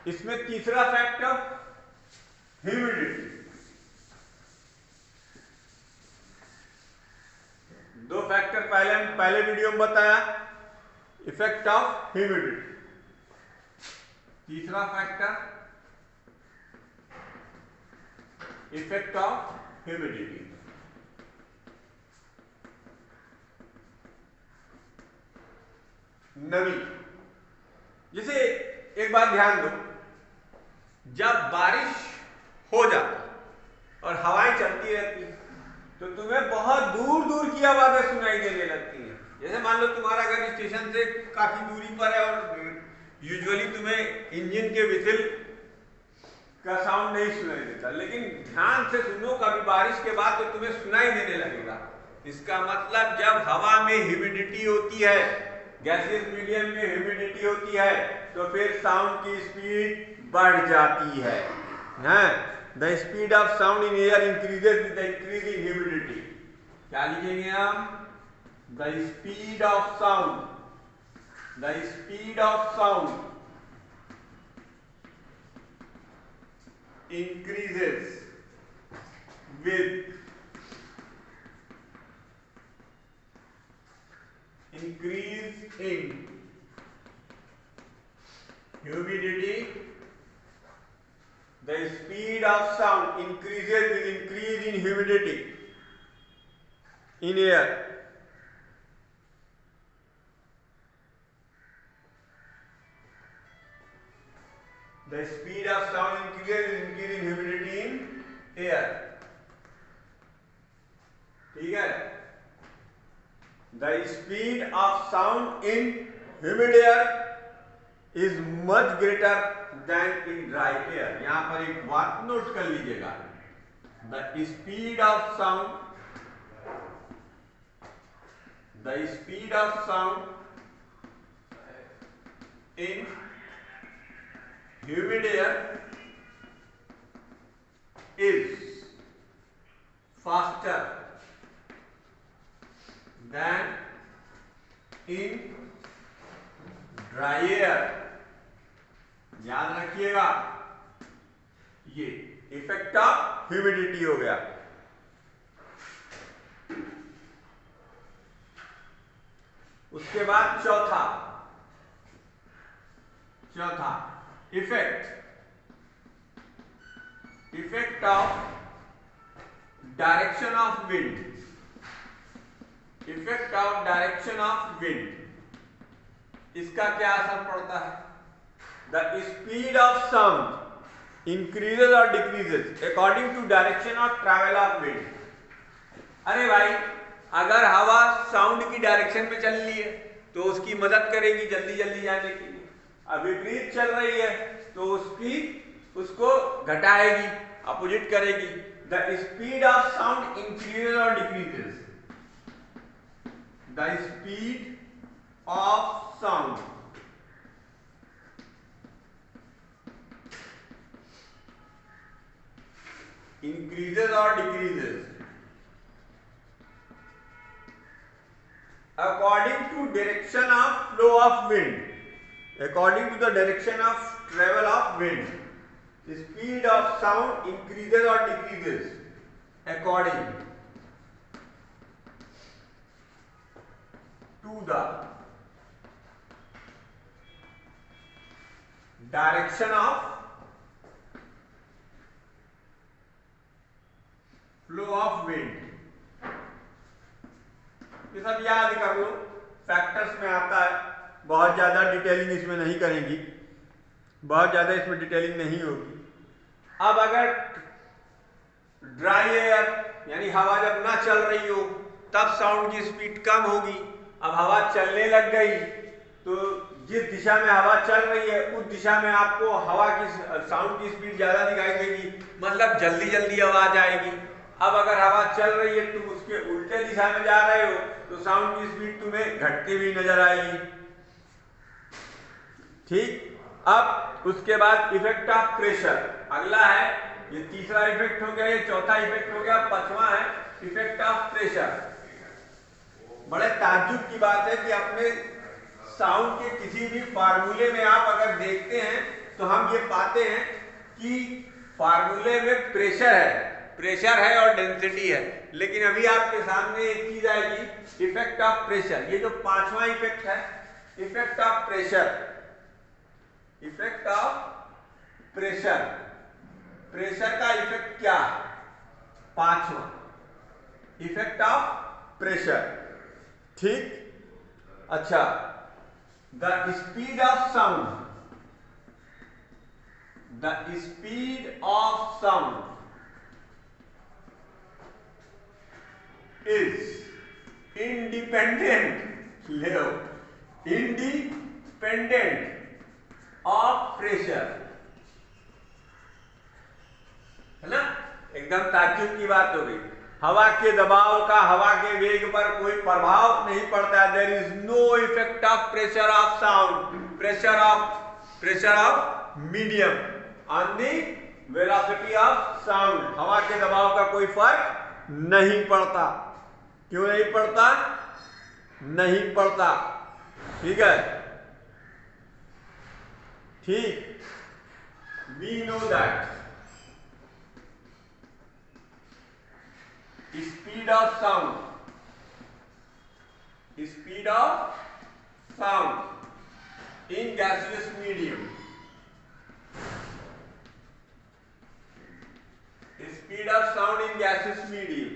इसमें तीसरा factor humidity. दो फैक्टर पहले वीडियो में बताया, इफेक्ट ऑफ ह्यूमिडिटी। तीसरा फैक्टर इफेक्ट ऑफ ह्यूमिडिटी। नमी। जैसे एक बात ध्यान दो, जब बारिश हो जाती और हवाएं चलती रहती है तो तुम्हें बहुत दूर दूर की आवाजें सुनाई देने लगती हैं। जैसे मान लो तुम्हारा घर स्टेशन से काफी दूरी पर है और यूजुअली तुम्हें इंजन के विसिल का साउंड नहीं सुनाई देता, लेकिन ध्यान से सुनो, कभी बारिश के बाद तो तुम्हें सुनाई देने लगेगा। इसका मतलब जब हवा में ह्यूमिडिटी होती है, गैसियस मीडियम में ह्यूमिडिटी होती है, तो फिर साउंड की स्पीड बढ़ जाती है ना। The speed of sound in air increases with the increase in humidity. क्या लिखेंगे हम? The speed of sound, the speed of sound increases with increase in humidity. The speed of sound increases with increase in humidity in air. The speed of sound increases with increase in humidity in air. ठीक है? The speed of sound in humid air is much greater than in dry air. यहां पर एक बात note कर लीजिएगा, the speed of sound in humid air is faster than in dry air. याद रखिएगा, ये इफेक्ट ऑफ ह्यूमिडिटी हो गया। उसके बाद चौथा effect of direction of wind. Effect of direction of wind, इसका क्या असर पड़ता है? The speed of sound increases और decreases according to direction of travel of wind. अरे भाई, अगर हवा साउंड की डायरेक्शन में चल रही है तो उसकी मदद करेगी जल्दी जल्दी जाने के लिए। अब विपरीत चल रही है तो उसको घटाएगी, अपोजिट करेगी। The speed of sound increases और decreases. The speed of sound increases or decreases according to direction of flow of wind, according to the direction of travel of wind. The speed of sound increases or decreases according to the direction of flow of wind. ये सब याद कर लो, factors में आता है, बहुत ज्यादा detailing इसमें नहीं करेंगी, बहुत ज्यादा इसमें डिटेलिंग नहीं होगी। अब अगर ड्राई एयर यानी हवा जब ना चल रही हो तब साउंड की स्पीड कम होगी। अब हवा चलने लग गई तो जिस दिशा में हवा चल रही है उस दिशा में आपको हवा की साउंड की स्पीड ज्यादा दिखाई देगी, मतलब जल्दी जल्दी आवाज आएगी। अब अगर हवा चल रही है तुम उसके उल्टे दिशा में जा रहे हो तो साउंड की स्पीड तुम्हें घटती हुई नजर आएगी। ठीक, अब उसके बाद इफेक्ट ऑफ प्रेशर अगला है। ये तीसरा इफेक्ट हो गया, ये चौथा इफेक्ट हो गया। पांचवा है इफेक्ट ऑफ प्रेशर। बड़े ताज्जुब की बात है कि अपने साउंड के किसी भी फार्मूले में आप अगर देखते हैं तो हम ये पाते हैं कि फार्मूले में प्रेशर है और डेंसिटी है, लेकिन अभी आपके सामने एक चीज आएगी, इफेक्ट ऑफ प्रेशर। ये जो पांचवा इफेक्ट है, effect of pressure, effect of pressure, pressure का इफेक्ट क्या है? पांचवा इफेक्ट ऑफ प्रेशर। ठीक, अच्छा, the speed of sound, the speed of sound is independent, ले लो, इंडिपेंडेंट ऑफ प्रेशर, है ना? एकदम ताज्जुब की बात हो गई। हवा के दबाव का हवा के वेग पर कोई प्रभाव नहीं पड़ता। There is no effect of pressure of sound, pressure of medium on the velocity of sound. हवा के दबाव का कोई फर्क नहीं पड़ता। क्यों नहीं पड़ता? नहीं पड़ता। ठीक है, ठीक, we know that speed of sound, speed of sound in gaseous medium, speed of sound in gaseous medium,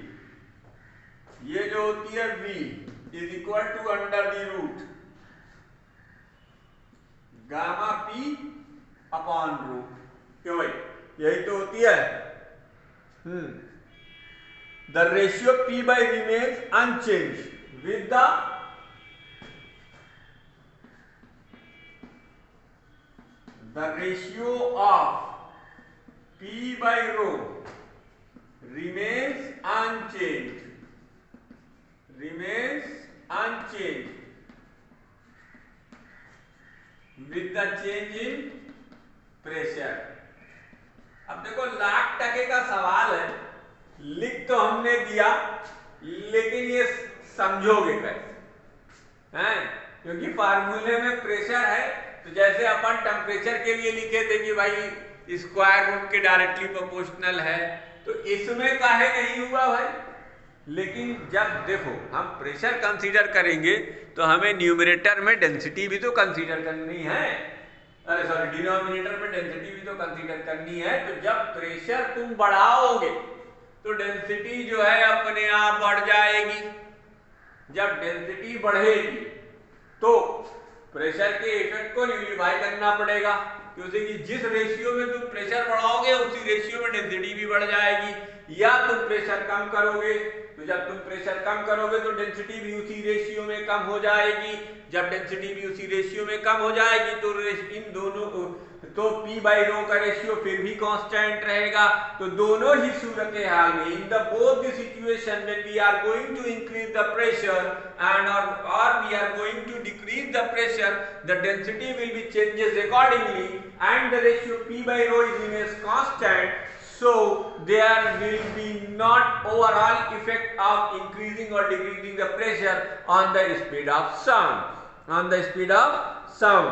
ये जो होती है v is equal to under the root gamma p upon root. क्यों भाई? यही तो होती है। The ratio P by remains unchanged with the ratio of P by rho remains unchanged, with the change in pressure। अब देखो, लाख टके का सवाल है, लिख तो हमने दिया, लेकिन ये समझोगे कैसे? हैं? क्योंकि फार्मूले में प्रेशर है, तो जैसे अपन टेम्परेचर के लिए लिखे थे कि भाई स्क्वायर रूट के डायरेक्टली प्रोपोर्शनल है, तो इसमें काहे नहीं हुआ भाई? लेकिन जब देखो हम प्रेशर कंसीडर करेंगे तो हमें न्यूमरेटर में डेंसिटी भी तो कंसीडर करनी है, अरे सॉरी, डिनोमिनेटर में डेंसिटी भी तो कंसीडर करनी है। तो जब प्रेशर तुम बढ़ाओगे तो डेंसिटी जो है अपने आप बढ़ जाएगी। जब डेंसिटी बढ़ेगी तो प्रेशर के इफेक्ट को न्यूलिफाई करना पड़ेगा, क्योंकि जिस रेशियो में तुम प्रेशर बढ़ाओगे उसी रेशियो में डेंसिटी भी बढ़ जाएगी। या तुम प्रेशर कम करोगे, तो जब तुम प्रेशर कम करोगे तो डेंसिटी भी उसी रेशियो में कम हो जाएगी। जब डेंसिटी भी उसी रेशियो में कम हो जाएगी तो इन दोनों तो P बाई रो का रेशियो फिर भी कांस्टेंट रहेगा। तो दोनों ही सूरत हाल में, in the both the situation when we are going to increase the pressure and और we are going to decrease the pressure, the density will be changes accordingly and the ratio P by rho is remains constant. So there will be not overall effect of increasing or decreasing the pressure on the speed of sound, on the speed of sound।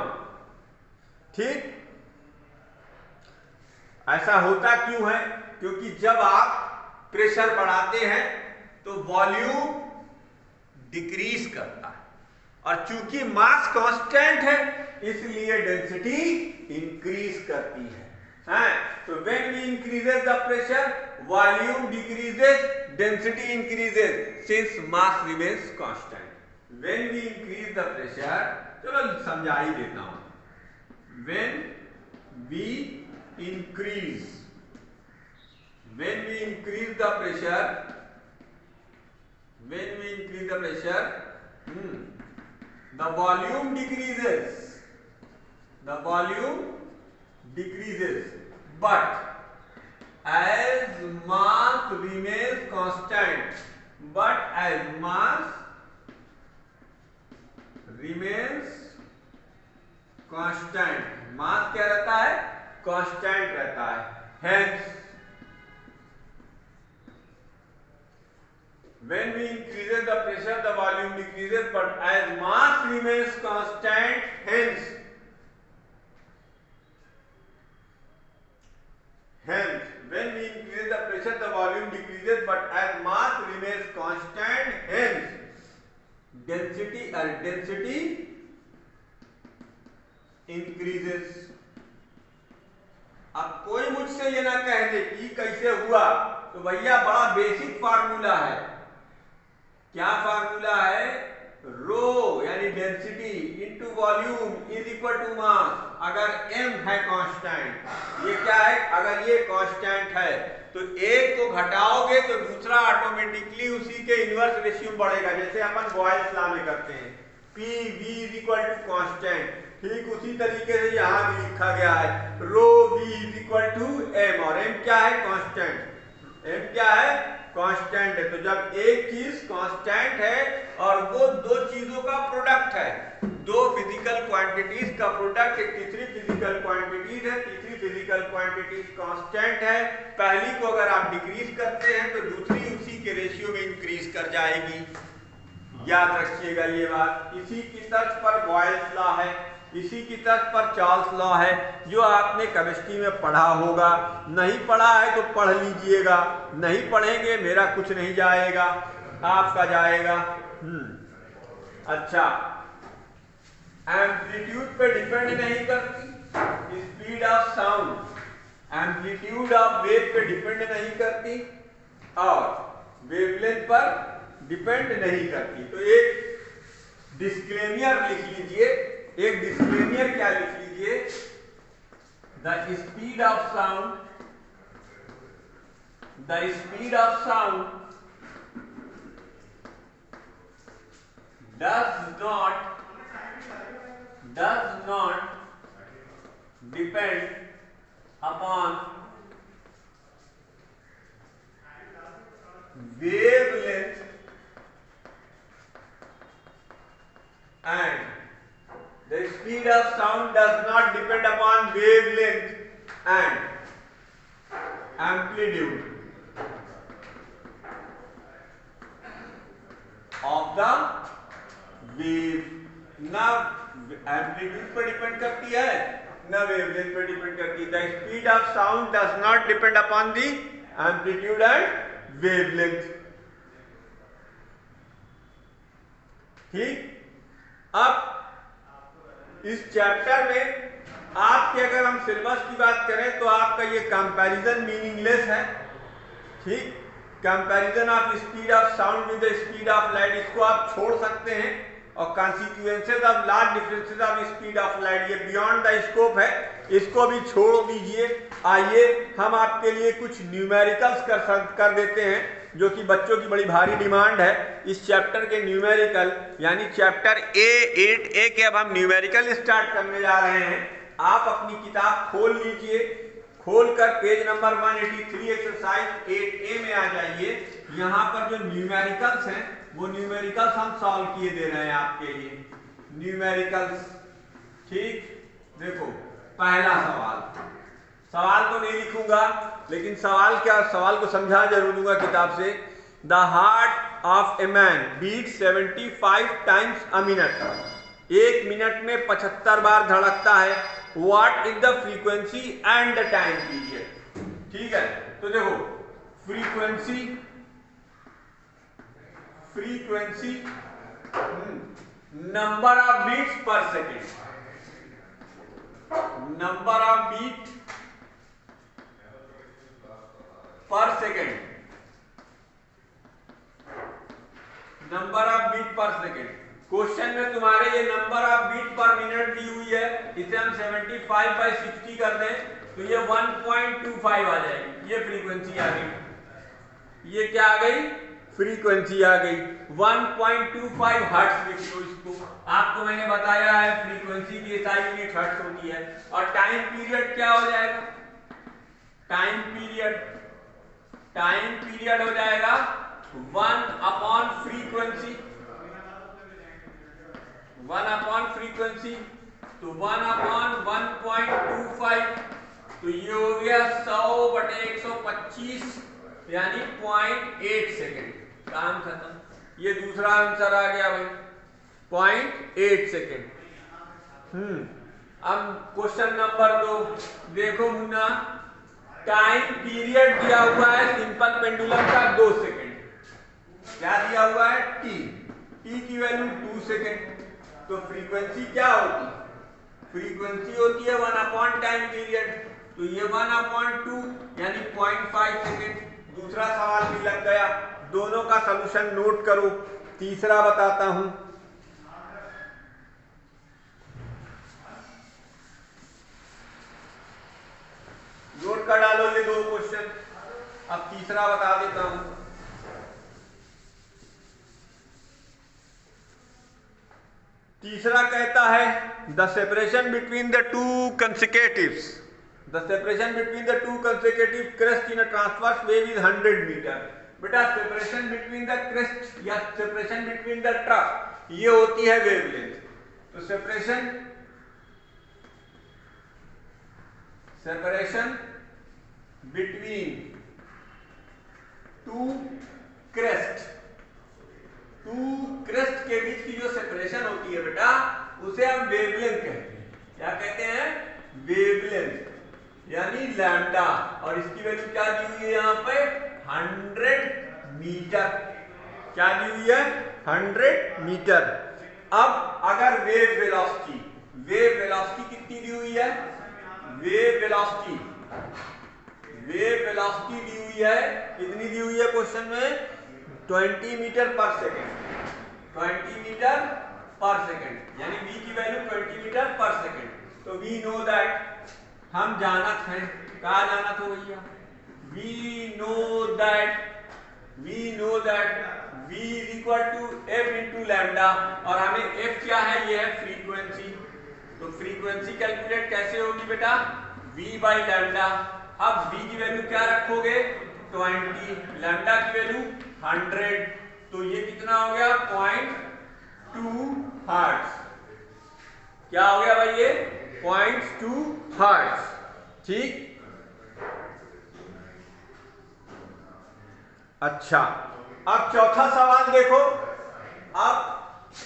ठीक, ऐसा होता क्यों है? क्योंकि जब आप pressure बढ़ाते हैं तो वॉल्यूम डिक्रीज करता है, और चूंकि मास कांस्टेंट है इसलिए डेंसिटी इंक्रीज करती है। So when we increases the pressure, volume decreases, density increases, since mass remains constant. When we increase the pressure, चलो समझा ही देता हूं। When we increase the pressure, the volume decreases, but as mass remains constant, मास क्या रहता है? Constant रहता है। Hence, when we increases the pressure, the volume decreases, but as mass remains constant, hence Hence, when we increase the pressure, the volume decreases, but as mass remains constant, hence density increases. अब कोई मुझसे ये ना कह दे कि कैसे हुआ, तो भैया बड़ा बेसिक फार्मूला है. क्या फार्मूला है? रो यानी density into volume is equal to mass. अगर m है कांस्टेंट, ये क्या है? अगर ये कांस्टेंट है तो एक को घटाओगे तो दूसरा ऑटोमेटिकली उसी के इनवर्स रेशियो बढ़ेगा, जैसे अपन बॉयल्स लॉ में करते हैं P V is equal to constant. ठीक उसी तरीके से यहाँ भी लिखा गया है rho V is equal to m, और m क्या है? कांस्टेंट. m क्या है? कांस्टेंट है. तो जब एक चीज कांस्टेंट है और वो दो चीजों का प्रोडक्ट है, दो फिजिकल क्वांटिटीज का प्रोडक्ट, एक तीसरी फिजिकल क्वांटिटीज है, तीसरी फिजिकल क्वांटिटीज कांस्टेंट है, पहली को अगर आप डिक्रीज करते हैं तो दूसरी उसी के रेशियो में इंक्रीज कर जाएगी. याद रखिएगा ये बात. इसी की तर्ज पर बॉयल्स लॉ है, इसी की तर्ज पर चार्ल्स लॉ है, जो आपने केमिस्ट्री में पढ़ा होगा. नहीं पढ़ा है तो पढ़ लीजिएगा, नहीं पढ़ेंगे मेरा कुछ नहीं जाएगा, आपका जाएगा. अच्छा, एम्पलीट्यूड पे डिपेंड नहीं करती speed of sound, amplitude of wave पे डिपेंड नहीं करती और वेवलेंथ पर डिपेंड नहीं करती. तो एक डिस्क्लेमर लिख लीजिए, एक डिस्क्लेमर क्या लिख लीजिए? The speed of sound, the speed of sound does not depend upon wavelength and the speed of sound does not depend upon wavelength and amplitude of the wave. ना एम्पलीट्यूड पर depend करती है ना wavelength पर depend करती है. The speed of sound does not depend upon the amplitude and wavelength. ठीक. अब इस चैप्टर में आपके अगर हम सिलेबस की बात करें तो आपका ये कंपैरिजन मीनिंगलेस है. ठीक. Comparison of speed of sound with the speed of light, इसको आप छोड़ सकते हैं. और consequences of large differences of speed of light, ये बियॉन्ड द स्कोप है, इसको भी छोड़ दीजिए. आइए हम आपके लिए कुछ न्यूमेरिकल्स कर देते हैं, जो कि बच्चों की बड़ी भारी डिमांड है. इस चैप्टर के न्यूमेरिकल यानी चैप्टर A8A के अब हम न्यूमेरिकल स्टार्ट करने जा रहे हैं. आप अपनी किताब खोल लीजिए, खोलकर पेज नंबर 183 एक्सरसाइज 8A में आ जाइए. यहाँ पर जो न्यूमेरिकल्स हैं वो न्यूमेरिकल्स हम सॉल्व किए दे रहे हैं आपके लिए. न्यूमेरिकल्स. ठीक. देखो पहला सवाल तो नहीं लिखूंगा, लेकिन सवाल क्या, सवाल को समझा जरूर दूंगा किताब से. The heart of a man beat 75 times a minute, एक मिनट में 75 बार धड़कता है. What is the frequency and the time period. ठीक है. तो देखो frequency number of beats per second, number of beat per second, number of beat per second. Question में तुम्हारे ये number of beat per minute दी हुई है, इसे हम 75/60 कर दें तो ये 1.25 आ जाएगी. ये फ्रीक्वेंसी आ गई. ये क्या आ गई? फ्रीक्वेंसी आ गई. 1.25 हर्ट्ज लिख लो इसको. आपको मैंने बताया है फ्रीक्वेंसी की SI यूनिट हर्ट्ज होती है. और टाइम पीरियड क्या हो जाएगा? टाइम पीरियड हो जाएगा 1 अपॉन फ्रीक्वेंसी, 1 अपॉन फ्रीक्वेंसी. तो 1 अपॉन 1.25, तो ये हो गया 100/125 यानी 0.8 सेकेंड. काम खत्म. ये दूसरा आंसर आ गया भाई 0.8 सेकेंड. अब क्वेश्चन नंबर 2 देखो मुन्ना, टाइम पीरियड दिया हुआ है सिंपल पेंडुलम का 2 सेकेंड। क्या दिया हुआ है? टी की वैल्यू 2 सेकेंड। तो फ्रीक्वेंसी क्या होती है? फ्रीक्वेंसी होती है 1 अपॉन टाइम पीरियड। तो ये 1/2 यानी 0.5 सेकेंड। दूसरा सवाल भी लग गया। दोनों का सलूशन नोट करो। तीसरा बताता हूं। नोट कर डालो ये 2 क्वेश्चन। अब तीसरा बता देता हूं। तीसरा कहता है the separation between the two consecutives crest in a transverse wave is 100 metre. बेटा सेपरेशन बिटवीन द क्रेस्ट या सेपरेशन बिटवीन द ट्रफ ये होती है वेवलेंथ। तो सेपरेशन बिटवीन टू क्रेस्ट के बीच की जो सेपरेशन होती है बेटा उसे हम वेवलेंथ कहते हैं। क्या कहते हैं? वेवलेंथ यानी लैम्डा। और इसकी वैल्यू क्या दी हुई है यहां पे? 100 मीटर। क्या दी हुई है? 100 मीटर। अब अगर वेव वेलोसिटी कितनी दी हुई है? वेव वेलोसिटी दी हुई है। कितनी दी हुई है क्वेश्चन में? 20 metre per second. 20 metre per second यानी v की वैल्यू 20 मीटर पर सेकेंड। तो वी नो दैट, हम जानत हैं। कहा जानत हो भैया? We know that v is equal to f into lambda. और हमें f क्या है? ये है फ्रीक्वेंसी। तो फ्रीक्वेंसी कैलकुलेट कैसे होगी बेटा? v by lambda. अब v की वैल्यू क्या रखोगे? 20, लैम्डा की वैल्यू 100। तो ये कितना हो गया? 0.2 हर्ट्ज। क्या हो गया भाई? ये 0.2 हर्ट्ज। ठीक। अच्छा, अब चौथा सवाल देखो। अब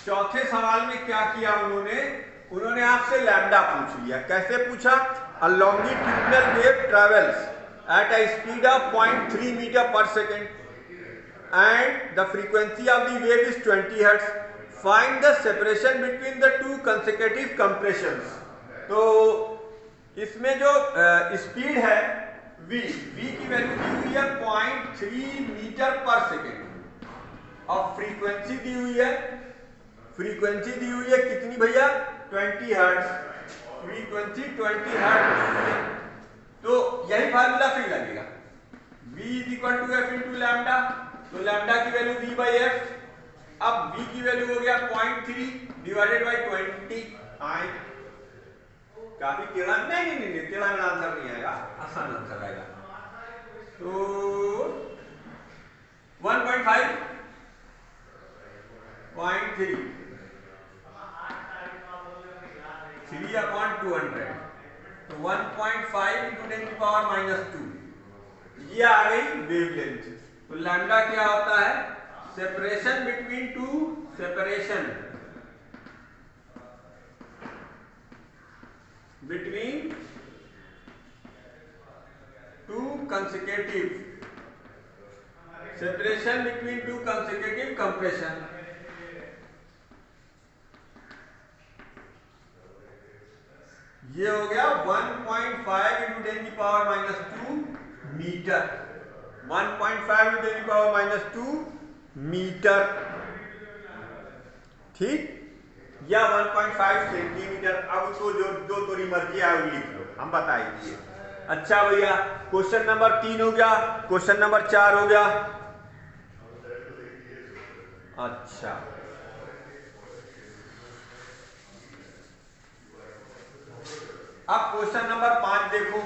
चौथे सवाल में क्या किया उन्होंने आपसे लैम्डा पूछ लिया। कैसे पूछा? A longitudinal wave travels at a speed of 0.3 metre per second and the frequency of the wave is 20 hertz. Find the separation between the two consecutive compressions. तो इसमें जो स्पीड है v की वैल्यू दी हुई है 0.3 मीटर पर सेकेंड। और frequency दी हुई है कितनी भैया? 20 हर्ट्ज। Frequency 20 hertz. तो यही फार्मूला फिर लगेगा। v is equal to f into lambda. तो लैम्डा की वैल्यू v बाई एफ। अब v की वैल्यू हो गया 0.3 डिवाइडेड बाई 20। काफी टेढ़ा नहीं, टेढ़ा में आंसर नहीं आएगा, आसान आंसर आएगा। तो 1.5 0.3 3/200। तो 1.5 इंटू 10 की पावर -2 ये आ गई वेवलेंथ। तो लैम्डा क्या होता है? Separation between two consecutive compression. ये हो गया 1.5 इंटू 10 की पावर -2 मीटर। 1.5 इंटू 10 की पावर -2 मीटर। ठीक, या 1.5 सेंटीमीटर। अब उसको जो थोड़ी मर्जी है वो लिख लो, हम बताएंगे। अच्छा भैया, क्वेश्चन नंबर 3 हो गया। क्वेश्चन नंबर 4 हो गया। अच्छा, अब क्वेश्चन नंबर 5 देखो।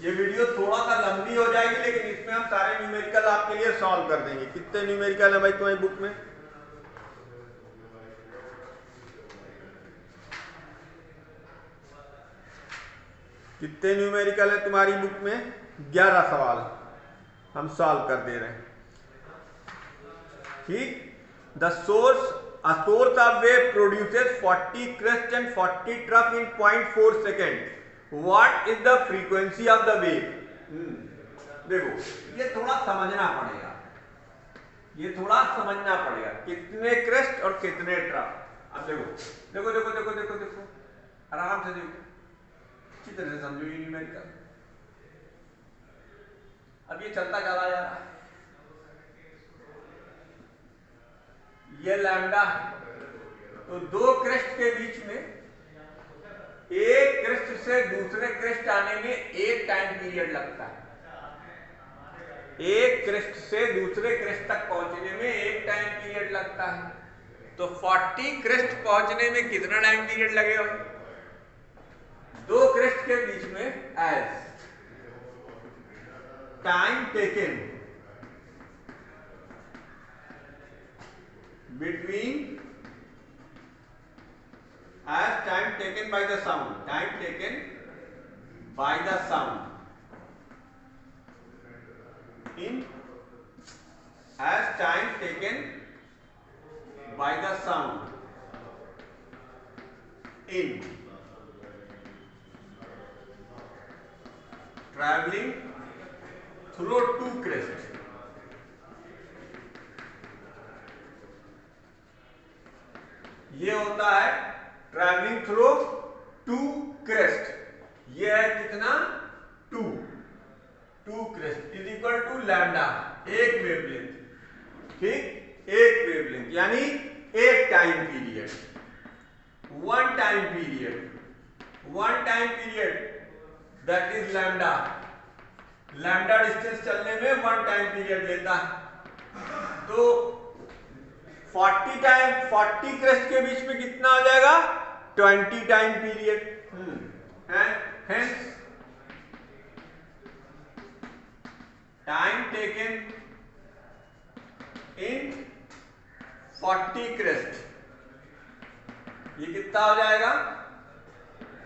ये वीडियो थोड़ा सा लंबी हो जाएगी, लेकिन इसमें हम सारे न्यूमेरिकल आपके लिए सॉल्व कर देंगे। कितने न्यूमेरिकल है भाई तुम्हारी बुक में? कितने न्यूमेरिकल है तुम्हारी बुक में? 11 सवाल हम सॉल्व कर दे रहे हैं। ठीक। The source A source of wave produces 40 crest and 40 trough in 0.4 second. What is the frequency of the wave. देखो ये थोड़ा समझना पड़ेगा, ये थोड़ा समझना पड़ेगा, कितने क्रेस्ट और कितने ट्रफ। अब देखो देखो देखो देखो देखो देखो आराम से देखो, अच्छी तरह से समझो ये न्यूमेरिकल। अब ये चलता चला जा रहा है, ये लैम्डा है, तो दो क्रेस्ट के बीच में एक क्रेस्ट से दूसरे क्रेस्ट आने में एक टाइम पीरियड लगता है, एक क्रेस्ट से दूसरे क्रेस्ट तक पहुंचने में एक टाइम पीरियड लगता है। तो 40 क्रेस्ट पहुंचने में कितना टाइम पीरियड लगेगा? दो क्रेस्ट के बीच में as time taken between as time taken by the sound, time taken by the sound in as time taken by the sound in traveling through two crests। ये होता है ट्रैवलिंग थ्रू टू क्रेस्ट, ये है कितना 2 crest is equal to lambda, एक wavelength, ठीक, एक wavelength यानी एक time period, one time period that is lambda. Lambda distance चलने में वन टाइम पीरियड लेता है, तो 40 क्रेस्ट के बीच में कितना हो जाएगा? 20 time period. Hence time taken इन 40 क्रेस्ट, ये कितना हो जाएगा?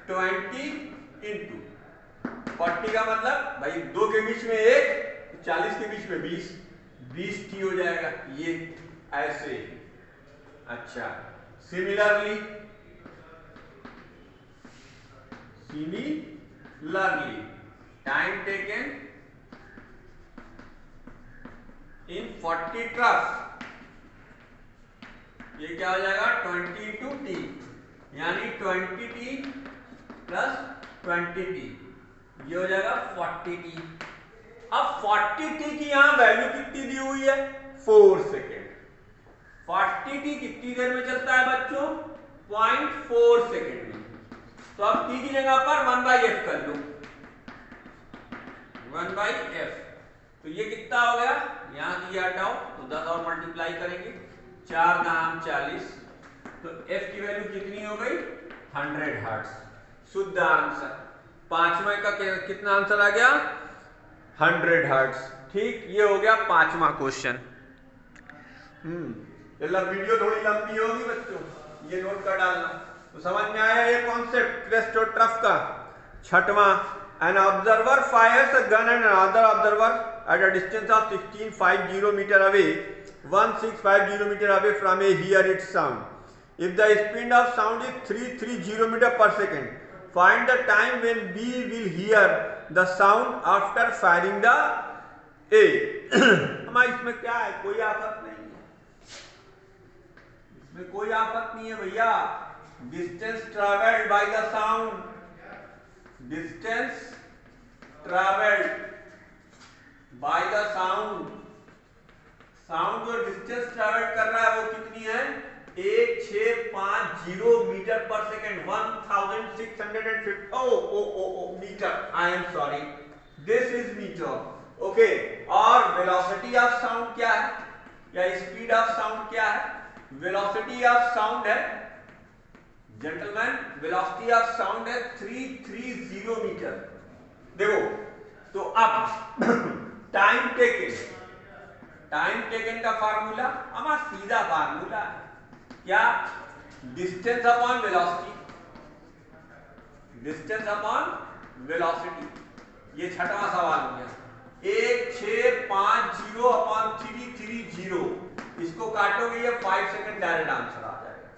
20 इंटू 40 का मतलब भाई दो के बीच में एक, 40 के बीच में 20 टी हो जाएगा, ये ऐसे। अच्छा, सिमिलरली टाइम टेकन इन 40 ट्रफ, ये क्या हो जाएगा? 20 इंटू टी, यानी 20 टी प्लस 20 टी, ये हो जाएगा 40 टी। अब 40 टी की यहां वैल्यू कितनी दी हुई है? 4 सेकेंड। 40 टी कितनी देर में चलता है बच्चों? 0.4 सेकेंड में। तो अब टी की जगह पर 1/f कर लो, 1/f, तो ये कितना हो गया? यहां की हटाओ तो 10 और मल्टीप्लाई करेंगे, 4 दाम 40, तो f की वैल्यू कितनी हो गई? 100 हर्ट्ज। शुद्ध आंसर पांचवा का कितना आंसर आ गया? 100 हर्ट्ज। ठीक, ये हो गया पांचवा क्वेश्चन। वीडियो थोड़ी लंबी होगी बच्चों, ये नोट कर डालना। तो समझ में आया ये कॉन्सेप्ट क्रेस्ट और ट्रफ का। छठवां, an observer fires a gun and another observer at a distance of 1650 metre away, 1650 metre away from A hear its sound. If the speed of sound is 330 metre per second, find the time when B will hear the sound after firing the A. हमारे इसमें क्या है? कोई आफत नहीं है, इसमें कोई आफत नहीं है भैया। Distance travelled by the sound, distance travelled by the sound, sound जो डिस्टेंस ट्रेवल कर रहा है वो कितनी है? 1650 metre per second, 1650 metre, I am sorry, this is metre, okay. और वेलोसिटी ऑफ साउंड क्या है, या स्पीड ऑफ साउंड क्या है? वेलोसिटी ऑफ साउंड है जेंटलमैन, वेलोसिटी ऑफ साउंड है 330 मीटर। देखो तो अब टाइम टेकन का फार्मूला हमारा सीधा फार्मूला है क्या? Distance upon velocity, distance upon velocity. ये छठवां सवाल हो गया। 1650 अपॉन 330, इसको काटोगे ये 5 सेकंड डायरेक्ट आंसर आ जाएगा।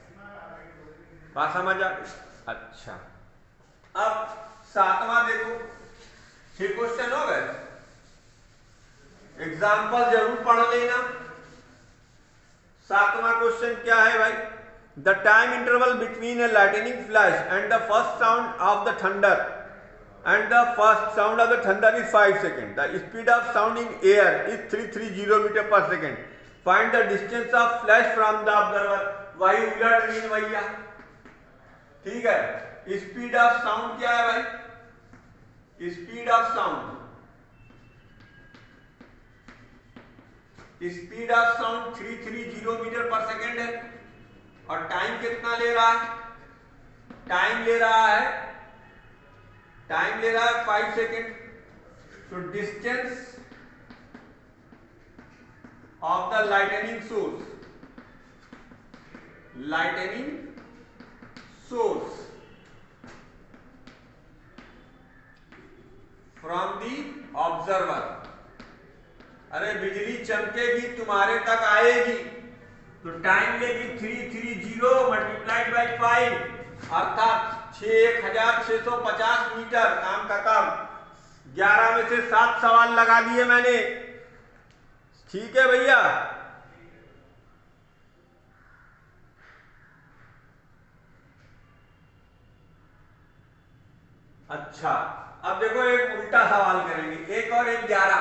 बात समझ आ? अच्छा, अब सातवां देखो, 6 क्वेश्चन हो गए, एग्जाम्पल जरूर पढ़ लेना। सातवां क्वेश्चन क्या है भाई, the time interval between a lightning flash and the first sound of the thunder and the first sound of the thunder is 5 seconds. The speed of sound in air is 330 meter per second. Find the distance of flash from the observer. वही उलट mean भैया, ठीक है। Speed of sound क्या है भाई, speed of sound, speed of sound 330 metre per second है। और टाइम कितना ले रहा है, टाइम ले रहा है 5 सेकेंड। तो distance of the lightning source from the observer. अरे बिजली चमकेगी तुम्हारे तक आएगी, तो टाइम लेगी 330 मल्टीप्लाइड बाई 5, अर्थात 6650 मीटर। काम खत्म। 11 में से 7 सवाल लगा दिए मैंने, ठीक है भैया। अच्छा, अब देखो एक उल्टा सवाल करेंगे, 1 और 1 11,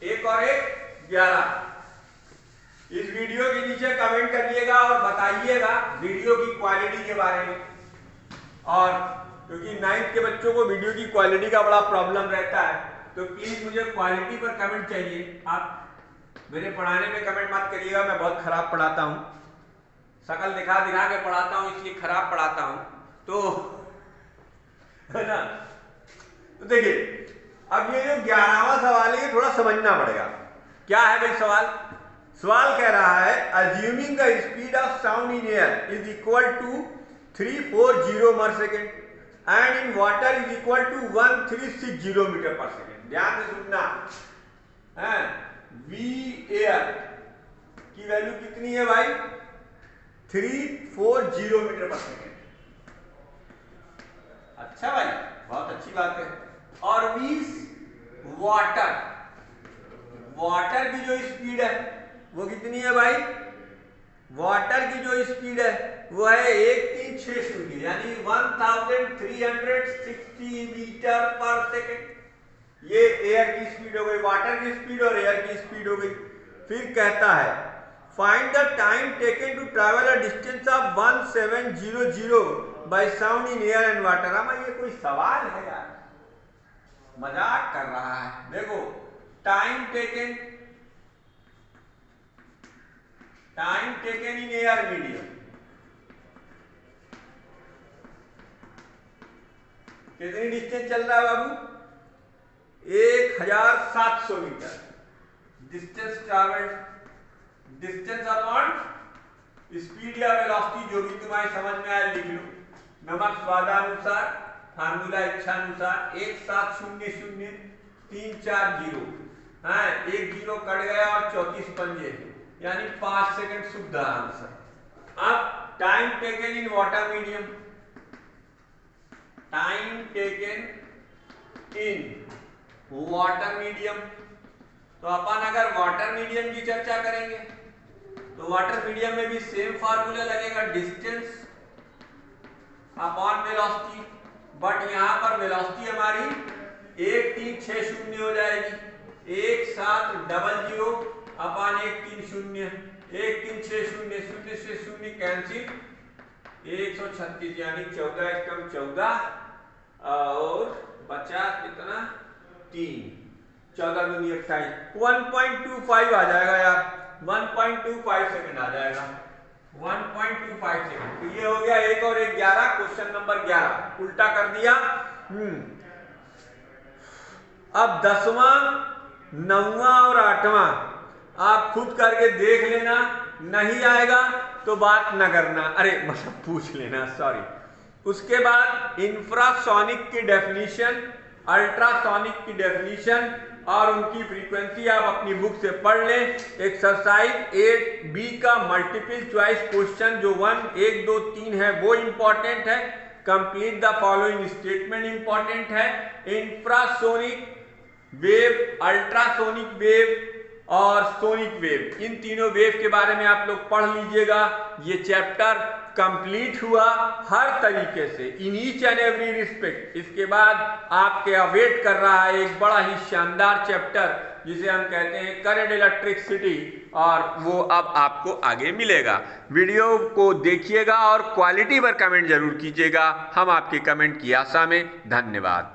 1 और 1 11। इस वीडियो के नीचे कमेंट करिएगा और बताइएगा वीडियो की क्वालिटी के बारे में। और क्योंकि 9th के बच्चों को वीडियो की क्वालिटी का बड़ा प्रॉब्लम रहता है, तो प्लीज मुझे क्वालिटी पर कमेंट चाहिए। आप मेरे पढ़ाने में कमेंट मत करिएगा, मैं बहुत खराब पढ़ाता हूँ, शकल दिखा दिखा के पढ़ाता हूँ, इसलिए खराब पढ़ाता हूँ, तो है ना। तो देखिए, अब ये जो 11वां सवाल है, थोड़ा समझना पड़ेगा। क्या है भाई सवाल? सवाल कह रहा है, assuming the speed of sound in air is equal to 340 per second and in water is equal to 1360 metre per second. ध्यान से सुनना है, वी एयर की वैल्यू कितनी है भाई, 340 मीटर पर सेकेंड। अच्छा भाई, बहुत अच्छी बात है। और वी वाटर की जो स्पीड है वो कितनी है भाई, वाटर की जो स्पीड है वो है 1360 यानी 1360 मीटर पर सेकेंड। ये एयर की स्पीड हो गई, वाटर की स्पीड और एयर की स्पीड हो गई। फिर कहता है find the time taken to travel a distance of 1700 by sound in air and water. हमें ये कोई सवाल है यार, मजाक कर रहा है। देखो, time taken in air medium कितनी डिस्टेंस चल रहा है बाबू, 1700 metre. Distance travelled, distance upon speed या वेलोसिटी, जो भी तुम्हारी समझ में आए लिख लो। नमक स्वादानुसार, फार्मूला इच्छानुसार। 1700340 हाँ, 1 0 कट गया और 34 पंजे यानी 5 सेकंड शुद्ध आंसर। अब time taken in water medium, time taken in water medium. तो अपन अगर वाटर मीडियम की चर्चा करेंगे तो वाटर मीडियम में भी सेम फार्मूला लगेगा, डिस्टेंस अपॉन वेलोसिटी, बट यहां पर वेलोसिटी हमारी 1360 हो जाएगी। 1700 अपॉन 1360, 1360, 0 से 0 कैंसिल, 136 यानी 14 एकम 14 और 50 कितना 3, 14 दूनी 28, 1.25 आ जाएगा यार, 1.25 सेकंड आ जाएगा, 1.25 सेकंड। तो ये हो गया 1 और 1 11, क्वेश्चन नंबर 11 उल्टा कर दिया। अब 10वां, 9वां और 8वां आप खुद करके देख लेना, नहीं आएगा तो बात न करना, अरे मतलब पूछ लेना, सॉरी। उसके बाद इंफ्रासोनिक की डेफिनेशन, अल्ट्रासोनिक की डेफिनेशन और उनकी फ्रीक्वेंसी आप अपनी बुक से पढ़ लें। एक्सरसाइज 8B का मल्टीपल चॉइस क्वेश्चन जो 1, 1, 2, 3 है वो इंपॉर्टेंट है। Complete the following statement important है। इंफ्रासोनिक वेव, अल्ट्रासोनिक वेव और सोनिक वेव, इन तीनों वेव के बारे में आप लोग पढ़ लीजिएगा। ये चैप्टर कंप्लीट हुआ हर तरीके से, in each and every respect. इसके बाद आपके अवेट कर रहा है एक बड़ा ही शानदार चैप्टर जिसे हम कहते हैं करंट इलेक्ट्रिसिटी, और वो अब आपको आगे मिलेगा। वीडियो को देखिएगा और क्वालिटी पर कमेंट जरूर कीजिएगा। हम आपके कमेंट की आशा में। धन्यवाद।